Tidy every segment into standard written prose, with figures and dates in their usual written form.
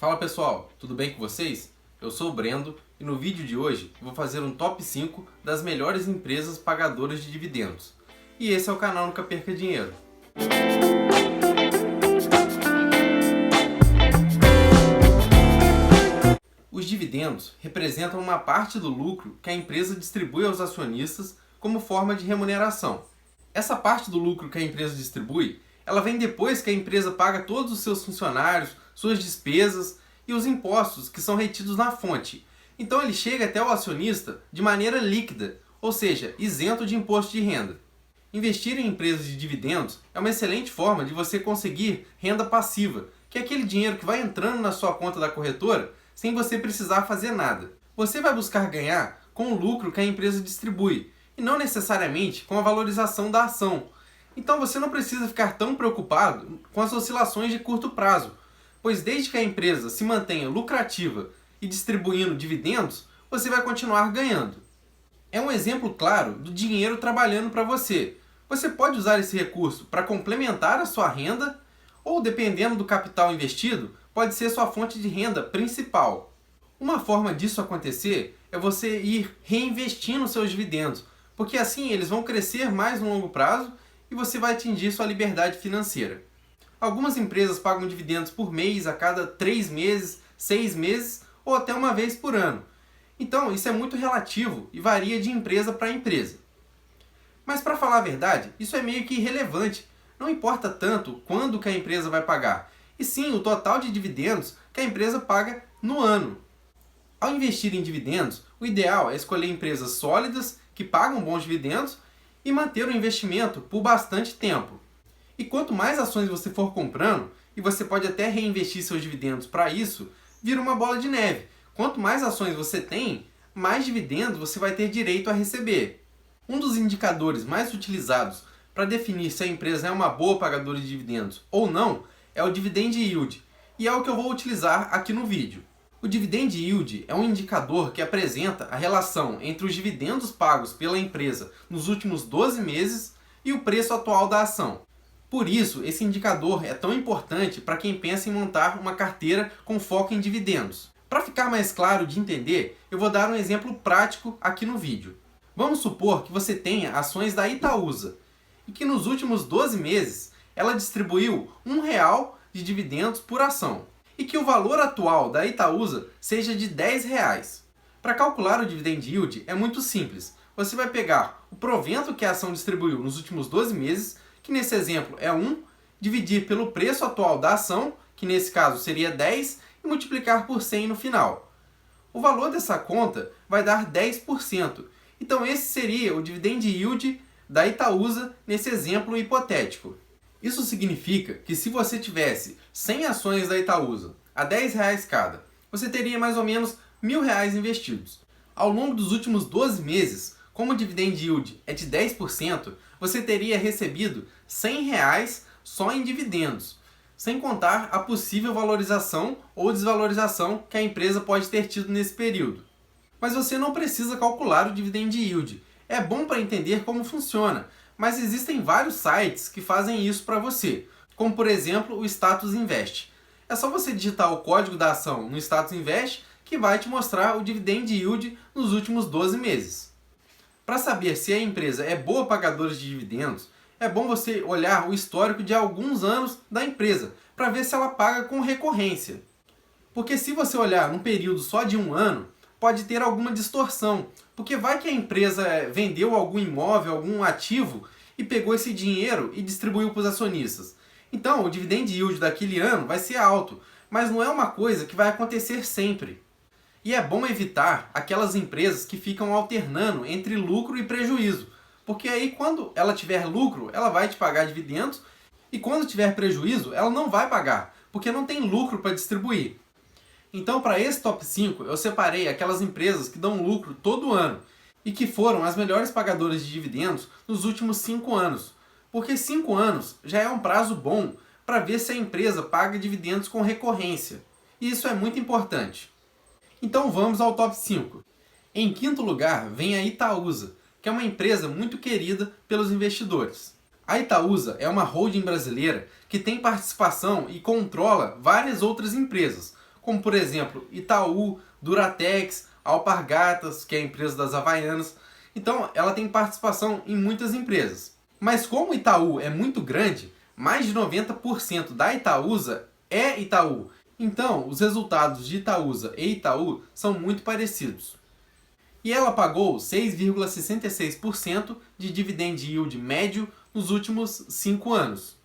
Fala pessoal, tudo bem com vocês? Eu sou o Brendo e no vídeo de hoje eu vou fazer um top 5 das melhores empresas pagadoras de dividendos. E esse é o canal Nunca Perca Dinheiro. Os dividendos representam uma parte do lucro que a empresa distribui aos acionistas como forma de remuneração. Essa parte do lucro que a empresa distribui, ela vem depois que a empresa paga todos os seus funcionários, suas despesas e os impostos que são retidos na fonte. Então ele chega até o acionista de maneira líquida, ou seja, isento de imposto de renda. Investir em empresas de dividendos é uma excelente forma de você conseguir renda passiva, que é aquele dinheiro que vai entrando na sua conta da corretora sem você precisar fazer nada. Você vai buscar ganhar com o lucro que a empresa distribui, e não necessariamente com a valorização da ação. Então você não precisa ficar tão preocupado com as oscilações de curto prazo, pois desde que a empresa se mantenha lucrativa e distribuindo dividendos, você vai continuar ganhando. É um exemplo claro do dinheiro trabalhando para você. Você pode usar esse recurso para complementar a sua renda, ou dependendo do capital investido, pode ser sua fonte de renda principal. Uma forma disso acontecer é você ir reinvestindo seus dividendos, porque assim eles vão crescer mais no longo prazo e você vai atingir sua liberdade financeira. Algumas empresas pagam dividendos por mês, a cada 3 meses, 6 meses ou até uma vez por ano. Então isso é muito relativo e varia de empresa para empresa. Mas para falar a verdade, isso é meio que irrelevante. Não importa tanto quando que a empresa vai pagar, e sim o total de dividendos que a empresa paga no ano. Ao investir em dividendos, o ideal é escolher empresas sólidas que pagam bons dividendos e manter o investimento por bastante tempo. E quanto mais ações você for comprando, e você pode até reinvestir seus dividendos para isso, vira uma bola de neve. Quanto mais ações você tem, mais dividendos você vai ter direito a receber. Um dos indicadores mais utilizados para definir se a empresa é uma boa pagadora de dividendos ou não é o Dividend Yield, e é o que eu vou utilizar aqui no vídeo. O Dividend Yield é um indicador que apresenta a relação entre os dividendos pagos pela empresa nos últimos 12 meses e o preço atual da ação. Por isso, esse indicador é tão importante para quem pensa em montar uma carteira com foco em dividendos. Para ficar mais claro de entender, eu vou dar um exemplo prático aqui no vídeo. Vamos supor que você tenha ações da Itaúsa e que nos últimos 12 meses ela distribuiu R$1 de dividendos por ação, e que o valor atual da Itaúsa seja de R$10. Para calcular o Dividend Yield é muito simples. Você vai pegar o provento que a ação distribuiu nos últimos 12 meses, que nesse exemplo é 1, dividir pelo preço atual da ação, que nesse caso seria 10, e multiplicar por 100 no final. O valor dessa conta vai dar 10%. Então esse seria o Dividend Yield da Itaúsa nesse exemplo hipotético. Isso significa que se você tivesse 100 ações da Itaúsa a R$10 cada, você teria mais ou menos R$1.000 investidos. Ao longo dos últimos 12 meses, como o Dividend Yield é de 10%, você teria recebido R$100 só em dividendos, sem contar a possível valorização ou desvalorização que a empresa pode ter tido nesse período. Mas você não precisa calcular o Dividend Yield. É bom para entender como funciona, mas existem vários sites que fazem isso para você, como por exemplo o Status Invest. É só você digitar o código da ação no Status Invest que vai te mostrar o Dividend Yield nos últimos 12 meses. Para saber se a empresa é boa pagadora de dividendos, é bom você olhar o histórico de alguns anos da empresa, para ver se ela paga com recorrência. Porque se você olhar num período só de um ano, pode ter alguma distorção, porque vai que a empresa vendeu algum imóvel, algum ativo e pegou esse dinheiro e distribuiu para os acionistas. Então, o Dividend Yield daquele ano vai ser alto, mas não é uma coisa que vai acontecer sempre. E é bom evitar aquelas empresas que ficam alternando entre lucro e prejuízo, porque aí quando ela tiver lucro, ela vai te pagar dividendos, e quando tiver prejuízo, ela não vai pagar, porque não tem lucro para distribuir. Então, para esse top 5, eu separei aquelas empresas que dão lucro todo ano e que foram as melhores pagadoras de dividendos nos últimos 5 anos. Porque 5 anos já é um prazo bom para ver se a empresa paga dividendos com recorrência. E isso é muito importante. Então vamos ao top 5. Em quinto lugar vem a Itaúsa, que é uma empresa muito querida pelos investidores. A Itaúsa é uma holding brasileira que tem participação e controla várias outras empresas, como por exemplo Itaú, Duratex, Alpargatas, que é a empresa das Havaianas. Então ela tem participação em muitas empresas. Mas como o Itaú é muito grande, mais de 90% da Itaúsa é Itaú. Então os resultados de Itaúsa e Itaú são muito parecidos. E ela pagou 6,66% de dividend yield médio nos últimos 5 anos.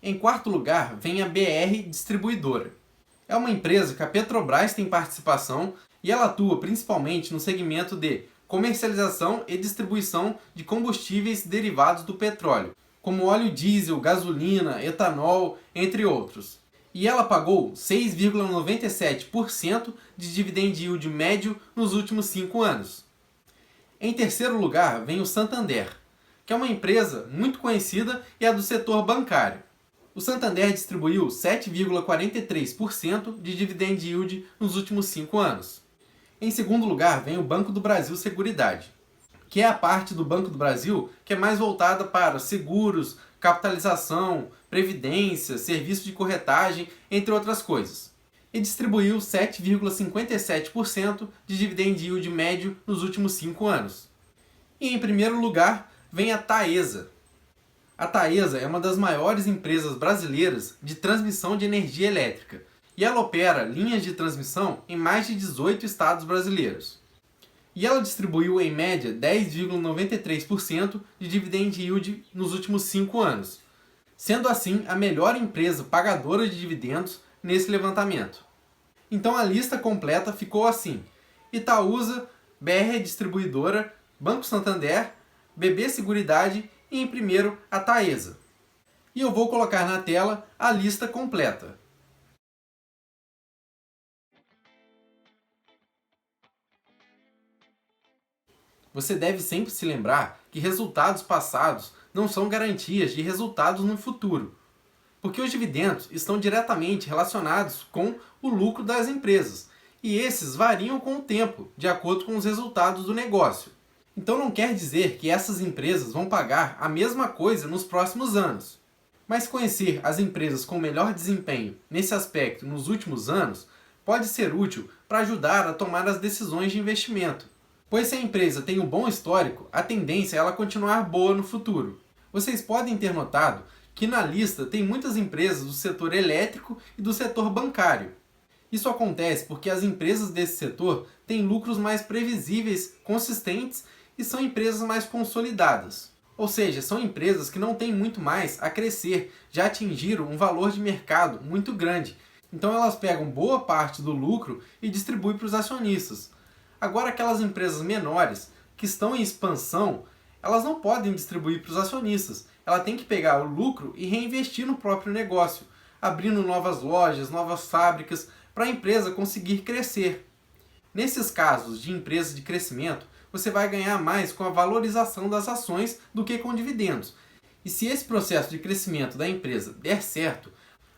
Em quarto lugar vem a BR Distribuidora. É uma empresa que a Petrobras tem participação e ela atua principalmente no segmento de comercialização e distribuição de combustíveis derivados do petróleo, como óleo diesel, gasolina, etanol, entre outros. E ela pagou 6,97% de dividend yield médio nos últimos 5 anos. Em terceiro lugar vem o Santander, que é uma empresa muito conhecida e é do setor bancário. O Santander distribuiu 7,43% de dividend yield nos últimos 5 anos. Em segundo lugar vem o Banco do Brasil Seguridade, que é a parte do Banco do Brasil que é mais voltada para seguros, capitalização, previdência, serviço de corretagem, entre outras coisas. E distribuiu 7,57% de dividend yield médio nos últimos 5 anos. E em primeiro lugar vem a Taesa. A Taesa é uma das maiores empresas brasileiras de transmissão de energia elétrica e ela opera linhas de transmissão em mais de 18 estados brasileiros. E ela distribuiu em média 10,93% de dividend yield nos últimos 5 anos, sendo assim a melhor empresa pagadora de dividendos nesse levantamento. Então a lista completa ficou assim: Itaúsa, BR Distribuidora, Banco Santander, BB Seguridade e em primeiro a Taesa. E eu vou colocar na tela a lista completa. Você deve sempre se lembrar que resultados passados não são garantias de resultados no futuro, porque os dividendos estão diretamente relacionados com o lucro das empresas, e esses variam com o tempo, de acordo com os resultados do negócio. Então não quer dizer que essas empresas vão pagar a mesma coisa nos próximos anos. Mas conhecer as empresas com melhor desempenho nesse aspecto nos últimos anos pode ser útil para ajudar a tomar as decisões de investimento. Pois se a empresa tem um bom histórico, a tendência é ela continuar boa no futuro. Vocês podem ter notado que na lista tem muitas empresas do setor elétrico e do setor bancário. Isso acontece porque as empresas desse setor têm lucros mais previsíveis, consistentes e são empresas mais consolidadas. Ou seja, são empresas que não têm muito mais a crescer, já atingiram um valor de mercado muito grande. Então elas pegam boa parte do lucro e distribuem para os acionistas. Agora aquelas empresas menores que estão em expansão, elas não podem distribuir para os acionistas. Ela tem que pegar o lucro e reinvestir no próprio negócio, abrindo novas lojas, novas fábricas, para a empresa conseguir crescer. Nesses casos de empresas de crescimento, você vai ganhar mais com a valorização das ações do que com dividendos. E se esse processo de crescimento da empresa der certo,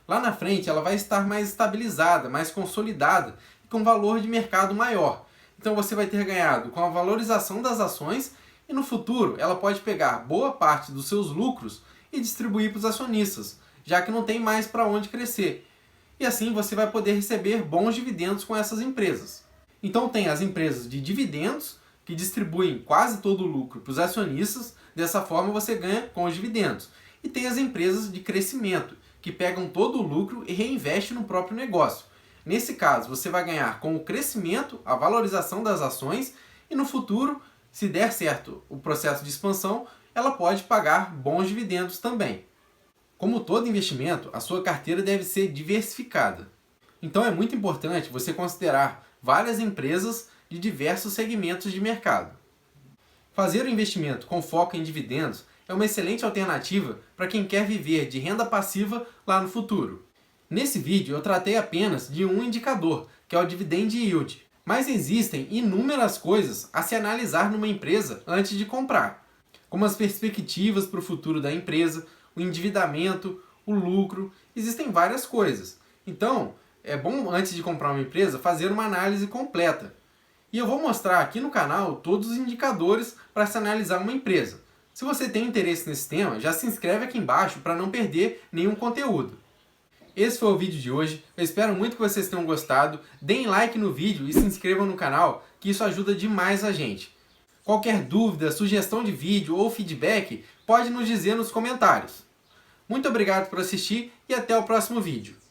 lá na frente ela vai estar mais estabilizada, mais consolidada e com valor de mercado maior. Então você vai ter ganhado com a valorização das ações e no futuro ela pode pegar boa parte dos seus lucros e distribuir para os acionistas, já que não tem mais para onde crescer. E assim você vai poder receber bons dividendos com essas empresas. Então tem as empresas de dividendos, que distribuem quase todo o lucro para os acionistas, dessa forma você ganha com os dividendos. E tem as empresas de crescimento, que pegam todo o lucro e reinvestem no próprio negócio. Nesse caso, você vai ganhar com o crescimento, a valorização das ações, e no futuro, se der certo o processo de expansão, ela pode pagar bons dividendos também. Como todo investimento, a sua carteira deve ser diversificada. Então é muito importante você considerar várias empresas de diversos segmentos de mercado. Fazer o investimento com foco em dividendos é uma excelente alternativa para quem quer viver de renda passiva lá no futuro. Nesse vídeo eu tratei apenas de um indicador, que é o Dividend Yield, mas existem inúmeras coisas a se analisar numa empresa antes de comprar, como as perspectivas para o futuro da empresa, o endividamento, o lucro, existem várias coisas. Então, é bom antes de comprar uma empresa fazer uma análise completa. E eu vou mostrar aqui no canal todos os indicadores para se analisar uma empresa. Se você tem interesse nesse tema, já se inscreve aqui embaixo para não perder nenhum conteúdo. Esse foi o vídeo de hoje, eu espero muito que vocês tenham gostado, deem like no vídeo e se inscrevam no canal, que isso ajuda demais a gente. Qualquer dúvida, sugestão de vídeo ou feedback, pode nos dizer nos comentários. Muito obrigado por assistir e até o próximo vídeo.